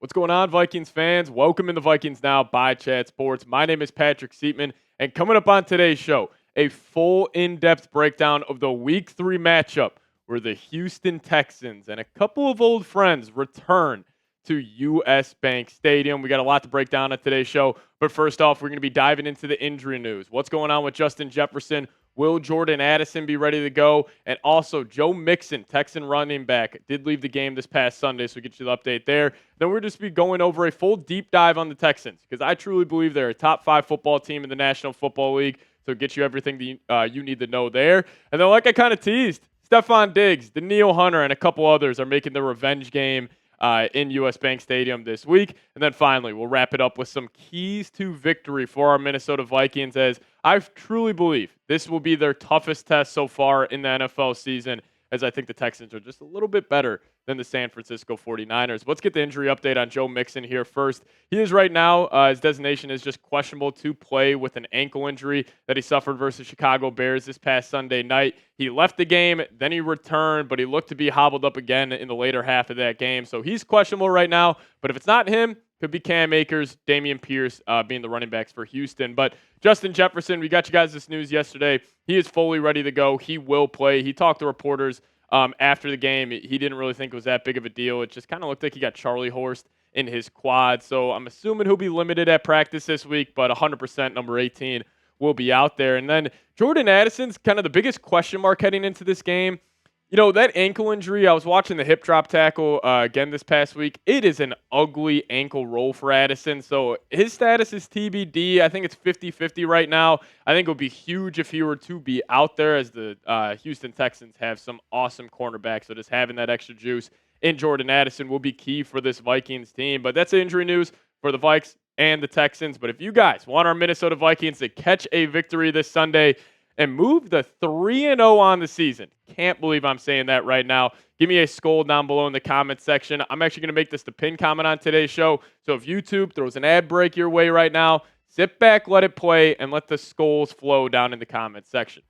What's going on, Vikings fans? Welcome in the Vikings Now by Chat Sports. My name is Patrick Siepman, and coming up on today's show, a full in-depth breakdown of the Week 3 matchup where the Houston Texans and a couple of old friends return to U.S. Bank Stadium. We got a lot to break down on today's show, but first off, we're going to be diving into the injury news. What's going on with Justin Jefferson? Will Jordan Addison be ready to go? And also, Joe Mixon, Texan running back, did leave the game this past Sunday, so we get you the update there. Then we'll just be going over a full deep dive on the Texans, because I truly believe they're a top 5 football team in the National Football League, so get you everything that you need to know there. And then, like I kind of teased, Stephon Diggs, Danielle Hunter, and a couple others are making the revenge game in U.S. Bank Stadium this week. And then finally, we'll wrap it up with some keys to victory for our Minnesota Vikings, as I truly believe this will be their toughest test so far in the NFL season, as I think the Texans are just a little bit better than the San Francisco 49ers. Let's get the injury update on Joe Mixon here first. He is right now, his designation is just questionable to play with an ankle injury that he suffered versus Chicago Bears this past Sunday night. He left the game, then he returned, but he looked to be hobbled up again in the later half of that game. So he's questionable right now, but if it's not him, could be Cam Akers, Dameon Pierce being the running backs for Houston. But Justin Jefferson, we got you guys this news yesterday. He is fully ready to go. He will play. He talked to reporters after the game. He didn't really think it was that big of a deal. It just kind of looked like he got Charlie horsed in his quad. So I'm assuming he'll be limited at practice this week, but 100% number 18 will be out there. And then Jordan Addison's kind of the biggest question mark heading into this game. You know, that ankle injury, I was watching the hip drop tackle again this past week. It is an ugly ankle roll for Addison. So his status is TBD. I think it's 50-50 right now. I think it would be huge if he were to be out there, as the Houston Texans have some awesome cornerbacks. So just having that extra juice in Jordan Addison will be key for this Vikings team. But that's injury news for the Vikes and the Texans. But if you guys want our Minnesota Vikings to catch a victory this Sunday and move the 3-0 on the season. Can't believe I'm saying that right now. Give me a skull down below in the comment section. I'm actually going to make this the pin comment on today's show. So if YouTube throws an ad break your way right now, sit back, let it play, and let the skulls flow down in the comment section.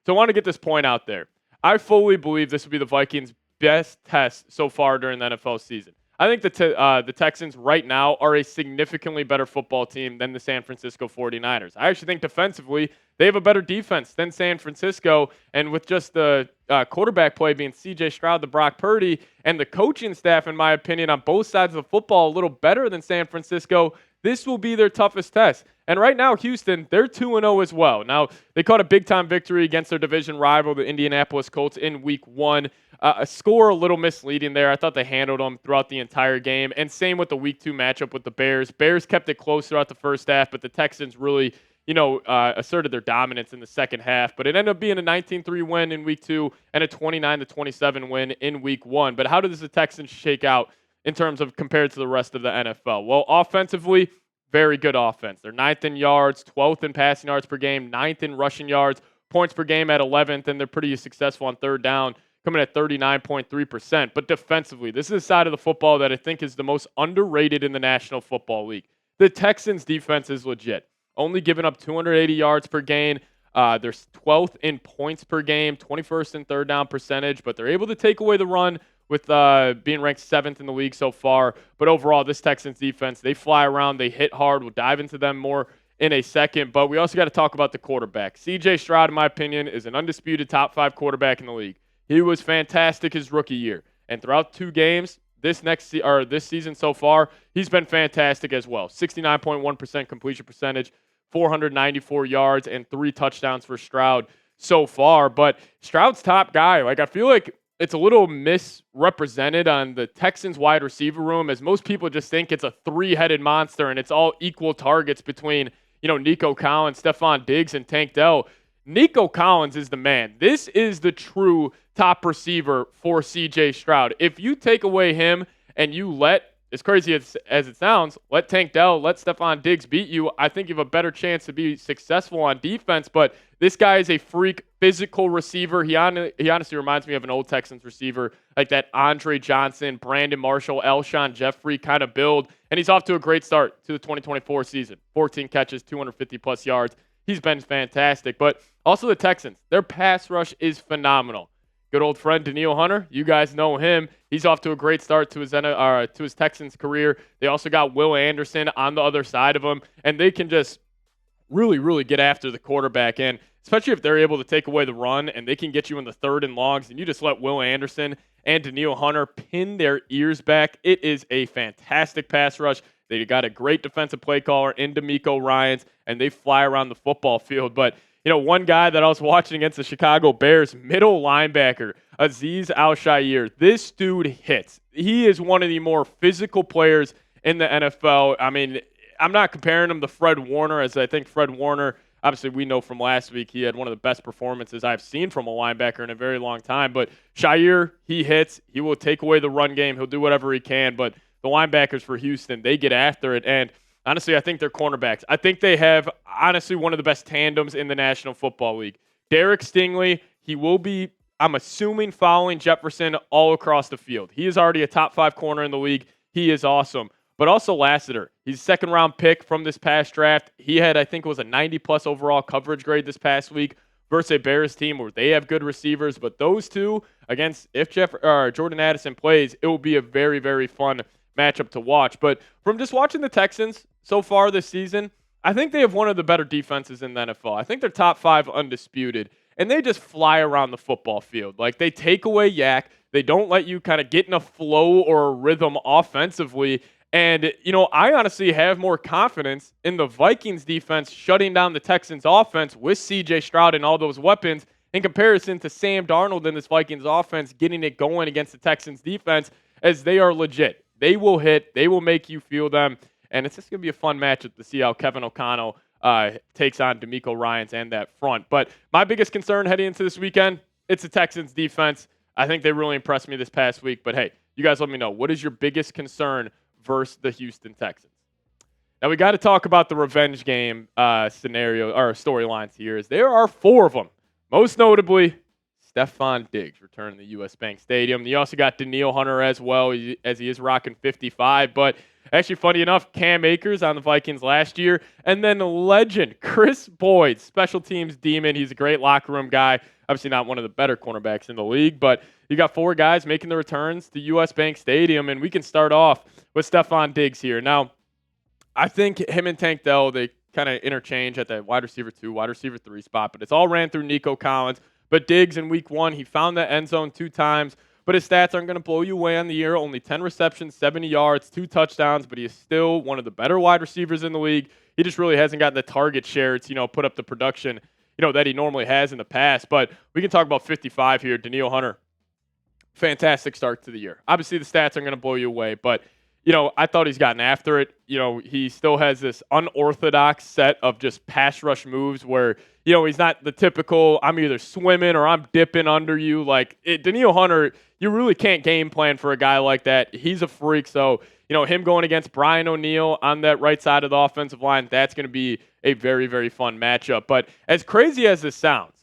So I want to get this point out there. I fully believe this will be the Vikings' best test so far during the NFL season. I think the Texans right now are a significantly better football team than the San Francisco 49ers. I actually think defensively, they have a better defense than San Francisco. And with just the quarterback play being C.J. Stroud to Brock Purdy, and the coaching staff, in my opinion, on both sides of the football a little better than San Francisco, this will be their toughest test. And right now, Houston, they're 2-0 as well. Now, they caught a big-time victory against their division rival, the Indianapolis Colts, in Week 1. A score a little misleading there. I thought they handled them throughout the entire game. And same with the Week 2 matchup with the Bears. Bears kept it close throughout the first half, but the Texans really, asserted their dominance in the second half. But it ended up being a 19-3 win in Week 2 and a 29-27 win in Week 1. But how does the Texans shake out in terms of compared to the rest of the NFL? Well, offensively, very good offense. They're 9th in yards, 12th in passing yards per game, 9th in rushing yards, points per game at 11th, and they're pretty successful on third down, coming at 39.3%. But defensively, this is a side of the football that I think is the most underrated in the National Football League. The Texans' defense is legit. Only giving up 280 yards per game. They're 12th in points per game, 21st in third down percentage, but they're able to take away the run with being ranked 7th in the league so far. But overall, this Texans defense, they fly around, they hit hard. We'll dive into them more in a second, but we also got to talk about the quarterback. C.J. Stroud, in my opinion, is an undisputed top 5 quarterback in the league. He was fantastic his rookie year, and throughout 2 games this season so far, he's been fantastic as well. 69.1% completion percentage, 494 yards, and 3 touchdowns for Stroud so far. But Stroud's top guy. Like, I feel like it's a little misrepresented on the Texans wide receiver room, as most people just think it's a 3-headed monster and it's all equal targets between, Nico Collins, Stephon Diggs, and Tank Dell. Nico Collins is the man. This is the true top receiver for C.J. Stroud. If you take away him and you let, as crazy as it sounds, let Tank Dell, let Stephon Diggs beat you, I think you have a better chance to be successful on defense. But this guy is a freak physical receiver. He honestly reminds me of an old Texans receiver, like that Andre Johnson, Brandon Marshall, Alshon Jeffrey kind of build. And he's off to a great start to the 2024 season. 14 catches, 250-plus yards. He's been fantastic. But also the Texans, their pass rush is phenomenal. Good old friend Daniil Hunter, you guys know him. He's off to a great start to his Texans career. They also got Will Anderson on the other side of him, and they can just really, really get after the quarterback. And especially if they're able to take away the run and they can get you in the third and longs, and you just let Will Anderson and Daniil Hunter pin their ears back. It is a fantastic pass rush. They got a great defensive play caller in DeMeco Ryans, and they fly around the football field. But one guy that I was watching against the Chicago Bears, middle linebacker, Azeez Al-Shaair, this dude hits. He is one of the more physical players in the NFL. I mean, I'm not comparing him to Fred Warner, as I think Fred Warner, obviously we know from last week, he had one of the best performances I've seen from a linebacker in a very long time. But Shaair, he hits. He will take away the run game. He'll do whatever he can. But the linebackers for Houston, they get after it. And honestly, I think they're cornerbacks. I think they have, honestly, one of the best tandems in the National Football League. Derek Stingley, he will be, I'm assuming, following Jefferson all across the field. He is already a top 5 corner in the league. He is awesome. But also Lassiter, he's a second-round pick from this past draft. He had, I think it was a 90-plus overall coverage grade this past week versus a Bears team where they have good receivers. But those two, against, if Jordan Addison plays, it will be a very, very fun matchup to watch. But from just watching the Texans so far this season, I think they have one of the better defenses in the NFL. I think they're top 5 undisputed, and they just fly around the football field. Like, they take away yak. They don't let you kind of get in a flow or a rhythm offensively. And, I honestly have more confidence in the Vikings defense shutting down the Texans offense with C.J. Stroud and all those weapons in comparison to Sam Darnold and this Vikings offense getting it going against the Texans defense, as they are legit. They will hit. They will make you feel them. And it's just going to be a fun matchup to see how Kevin O'Connell takes on DeMeco Ryans and that front. But my biggest concern heading into this weekend, it's the Texans defense. I think they really impressed me this past week. But, hey, you guys let me know. What is your biggest concern versus the Houston Texans? Now, we got to talk about the revenge game scenario or storylines here. As there are 4 of them. Most notably, Stefon Diggs returning to U.S. Bank Stadium. You also got Daniil Hunter as well, as he is rocking 55. But actually, funny enough, Cam Akers on the Vikings last year. And then legend Chris Boyd, special teams demon. He's a great locker room guy. Obviously not one of the better cornerbacks in the league. But you got 4 guys making the returns to U.S. Bank Stadium. And we can start off with Stefon Diggs here. Now, I think him and Tank Dell, they kind of interchange at the wide receiver 2, wide receiver 3 spot. But it's all ran through Nico Collins. But Diggs in week 1, he found the end zone 2 times. But his stats aren't going to blow you away on the year. Only 10 receptions, 70 yards, 2 touchdowns. But he is still one of the better wide receivers in the league. He just really hasn't gotten the target share to, put up the production, that he normally has in the past. But we can talk about 55 here. Daniil Hunter, fantastic start to the year. Obviously, the stats aren't going to blow you away. But, I thought he's gotten after it. He still has this unorthodox set of just pass rush moves where, he's not the typical, I'm either swimming or I'm dipping under you. Like, Daniil Hunter, you really can't game plan for a guy like that. He's a freak. So, him going against Brian O'Neill on that right side of the offensive line, that's going to be a very, very fun matchup. But as crazy as this sounds,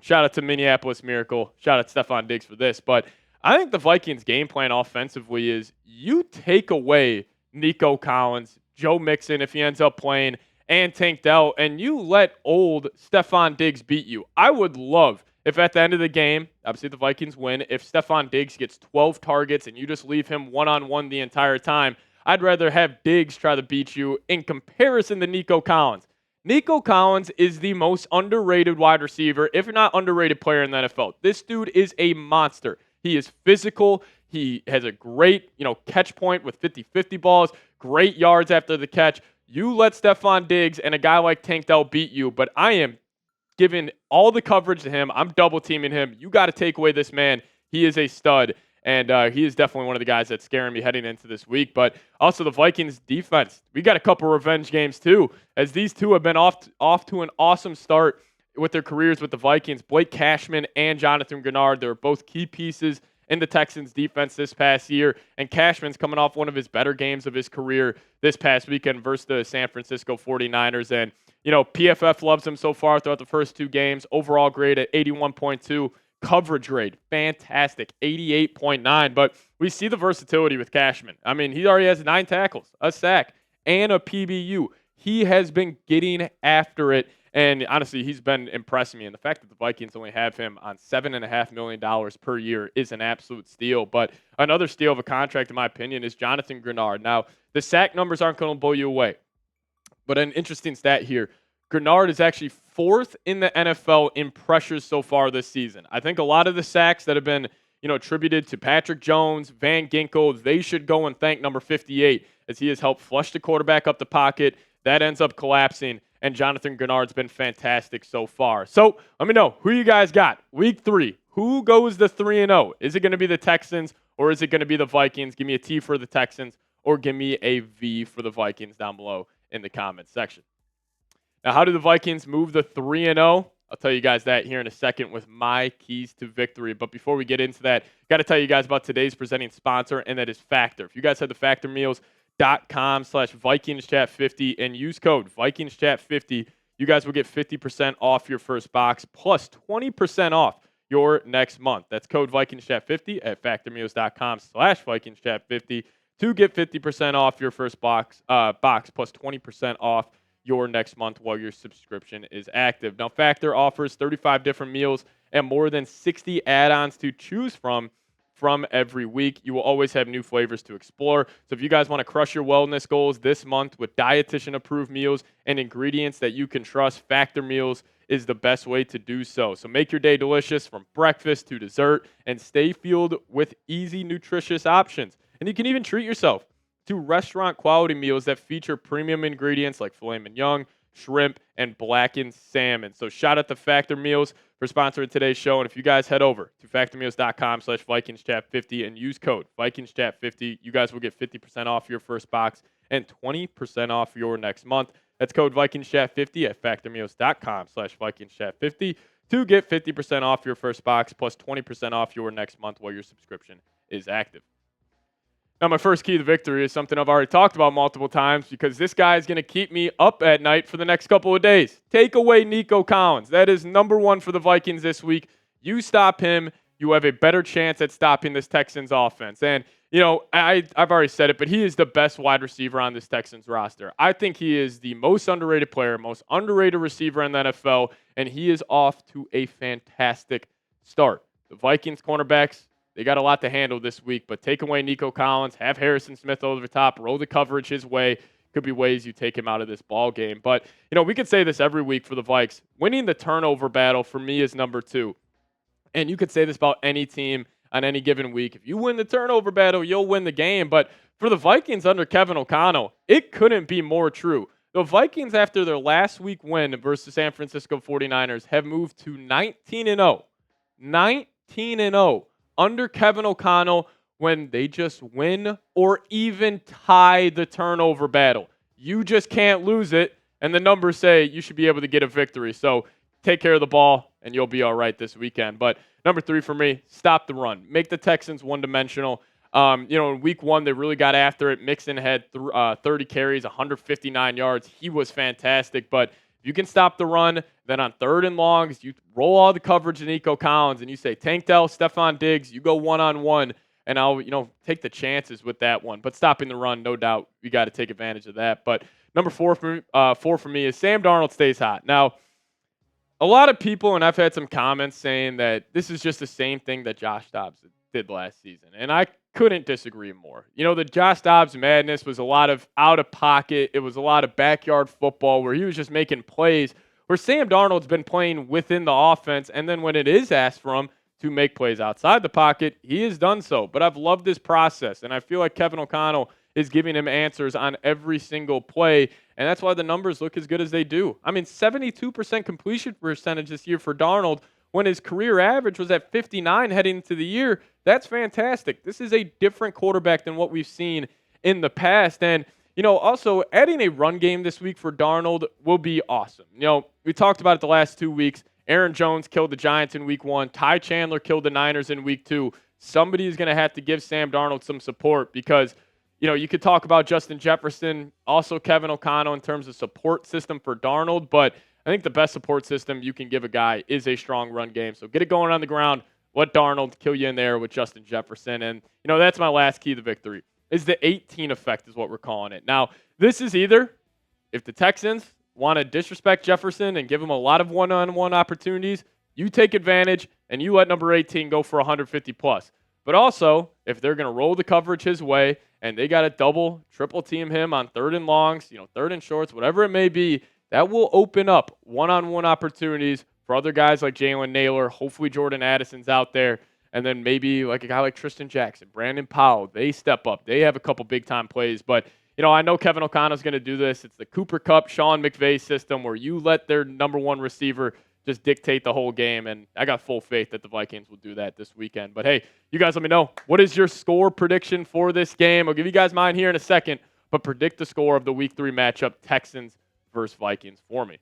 shout out to Minneapolis Miracle, shout out to Stefon Diggs for this, but I think the Vikings game plan offensively is you take away Nico Collins, Joe Mixon if he ends up playing, and Tank Dell, and you let old Stefon Diggs beat you. I would love if at the end of the game, obviously the Vikings win, if Stefon Diggs gets 12 targets and you just leave him one-on-one the entire time. I'd rather have Diggs try to beat you in comparison to Nico Collins. Nico Collins is the most underrated wide receiver, if not underrated player in the NFL. This dude is a monster. He is physical. He has a great, catch point with 50-50 balls, great yards after the catch. You let Stefon Diggs and a guy like Tank Dell beat you, but I am giving all the coverage to him. I'm double teaming him. You got to take away this man. He is a stud, and he is definitely one of the guys that's scaring me heading into this week. But also the Vikings defense. We got a couple revenge games too, as these two have been off to an awesome start with their careers with the Vikings. Blake Cashman and Jonathan Grenard, they're both key pieces in the Texans defense this past year. And Cashman's coming off one of his better games of his career this past weekend versus the San Francisco 49ers. And, PFF loves him so far throughout the first 2 games. Overall grade at 81.2. Coverage grade, fantastic, 88.9. But we see the versatility with Cashman. I mean, he already has 9 tackles, a sack, and a PBU. He has been getting after it. And honestly, he's been impressing me. And the fact that the Vikings only have him on $7.5 million per year is an absolute steal. But another steal of a contract, in my opinion, is Jonathan Grenard. Now, the sack numbers aren't going to blow you away. But an interesting stat here, Grenard is actually 4th in the NFL in pressures so far this season. I think a lot of the sacks that have been attributed to Patrick Jones, Van Ginkel, they should go and thank number 58 as he has helped flush the quarterback up the pocket. That ends up collapsing, and Jonathan Grenard's been fantastic so far. So let me know who you guys got. Week 3, who goes the 3-0? Is it going to be the Texans or is it going to be the Vikings? Give me a T for the Texans or give me a V for the Vikings down below in the comments section. Now, how do the Vikings move the 3-0? I'll tell you guys that here in a second with my keys to victory. But before we get into that, got to tell you guys about today's presenting sponsor, and that is Factor. If you guys head to factormeals.com/VikingsChat50 and use code VikingsChat50, you guys will get 50% off your first box plus 20% off your next month. That's code VikingsChat50 at factormeals.com/VikingsChat50 to get 50% off your first box plus 20% off your next month while your subscription is active. Now, Factor offers 35 different meals and more than 60 add-ons to choose from every week. You will always have new flavors to explore. So if you guys want to crush your wellness goals this month with dietitian-approved meals and ingredients that you can trust, Factor Meals is the best way to do so. So make your day delicious from breakfast to dessert and stay fueled with easy, nutritious options. And you can even treat yourself to restaurant-quality meals that feature premium ingredients like filet mignon, shrimp, and blackened salmon. So shout out to Factor Meals for sponsoring today's show. And if you guys head over to factormeals.com/VikingsChat50 and use code VikingsChat50, you guys will get 50% off your first box and 20% off your next month. That's code VikingsChat50 at factormeals.com/VikingsChat50 to get 50% off your first box plus 20% off your next month while your subscription is active. Now, my first key to victory is something I've already talked about multiple times because this guy is going to keep me up at night for the next couple of days. Take away Nico Collins. That is number 1 for the Vikings this week. You stop him, you have a better chance at stopping this Texans offense. And, I've already said it, but he is the best wide receiver on this Texans roster. I think he is the most underrated player, most underrated receiver in the NFL, and he is off to a fantastic start. The Vikings cornerbacks, they got a lot to handle this week, but take away Nico Collins, have Harrison Smith over the top, roll the coverage his way. Could be ways you take him out of this ball game. But, we could say this every week for the Vikes. Winning the turnover battle for me is number 2. And you could say this about any team on any given week. If you win the turnover battle, you'll win the game. But for the Vikings under Kevin O'Connell, it couldn't be more true. The Vikings, after their last week win versus San Francisco 49ers, have moved to 19-0. 19-0. Under Kevin O'Connell when they just win or even tie the turnover battle. You just can't lose it, and the numbers say you should be able to get a victory. So take care of the ball, and you'll be all right this weekend. But number 3 for me, stop the run. Make the Texans one-dimensional. In week 1, they really got after it. Mixon had 30 carries, 159 yards. He was fantastic, but if you can stop the run, then on 3rd and longs, you roll all the coverage to Nico Collins and you say, Tank Dell, Stephon Diggs, you go one-on-one, and I'll, take the chances with that one. But stopping the run, no doubt, you got to take advantage of that. But number 4 for me is Sam Darnold stays hot. Now, a lot of people, and I've had some comments saying that this is just the same thing that Josh Dobbs did last season, and I couldn't disagree more. The Josh Dobbs madness was a lot of out of pocket. It was a lot of backyard football where he was just making plays, where Sam Darnold's been playing within the offense, and then when it is asked for him to make plays outside the pocket, he has done so. But I've loved this process, and I feel like Kevin O'Connell is giving him answers on every single play, and that's why the numbers look as good as they do. 72% completion percentage this year for Darnold, when his career average was at 59 heading into the year. That's fantastic. This is a different quarterback than what we've seen in the past. And, also adding a run game this week for Darnold will be awesome. We talked about it the last 2 weeks. Aaron Jones killed the Giants in week 1. Ty Chandler killed the Niners in week 2. Somebody is going to have to give Sam Darnold some support because, you could talk about Justin Jefferson, also Kevin O'Connell in terms of support system for Darnold, but I think the best support system you can give a guy is a strong run game. So get it going on the ground. Let Darnold kill you in there with Justin Jefferson. And, that's my last key to victory, is the 18 effect is what we're calling it. Now, this is either if the Texans want to disrespect Jefferson and give him a lot of one-on-one opportunities, you take advantage and you let number 18 go for 150 plus. But also, if they're going to roll the coverage his way and they got to double, triple team him on third and longs, third and shorts, whatever it may be, that will open up one-on-one opportunities for other guys like Jalen Naylor. Hopefully Jordan Addison's out there. And then maybe like a guy like Tristan Jackson, Brandon Powell, they step up. They have a couple big-time plays. But, I know Kevin O'Connell's going to do this. It's the Cooper Kupp, Sean McVay system where you let their number one receiver just dictate the whole game. And I got full faith that the Vikings will do that this weekend. But, hey, you guys let me know. What is your score prediction for this game? I'll give you guys mine here in a second. But predict the score of the Week 3 matchup, Texans versus Vikings, for me.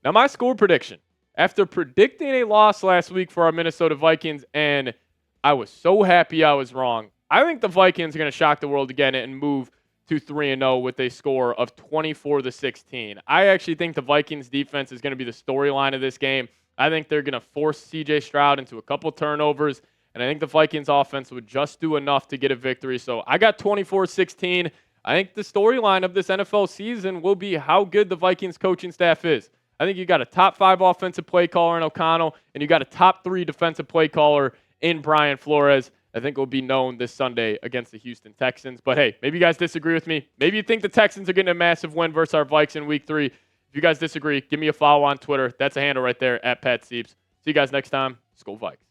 Now, my score prediction. After predicting a loss last week for our Minnesota Vikings, and I was so happy I was wrong, I think the Vikings are going to shock the world again and move to 3-0 with a score of 24-16. I actually think the Vikings defense is going to be the storyline of this game. I think they're going to force C.J. Stroud into a couple turnovers, and I think the Vikings offense would just do enough to get a victory. So I got 24-16. I think the storyline of this NFL season will be how good the Vikings coaching staff is. I think you got a top 5 offensive play caller in O'Connell, and you got a top 3 defensive play caller in Brian Flores. I think will be known this Sunday against the Houston Texans. But hey, maybe you guys disagree with me. Maybe you think the Texans are getting a massive win versus our Vikes in Week 3. If you guys disagree, give me a follow on Twitter. That's a handle right there, @PatSeeps. See you guys next time. Skol Vikes.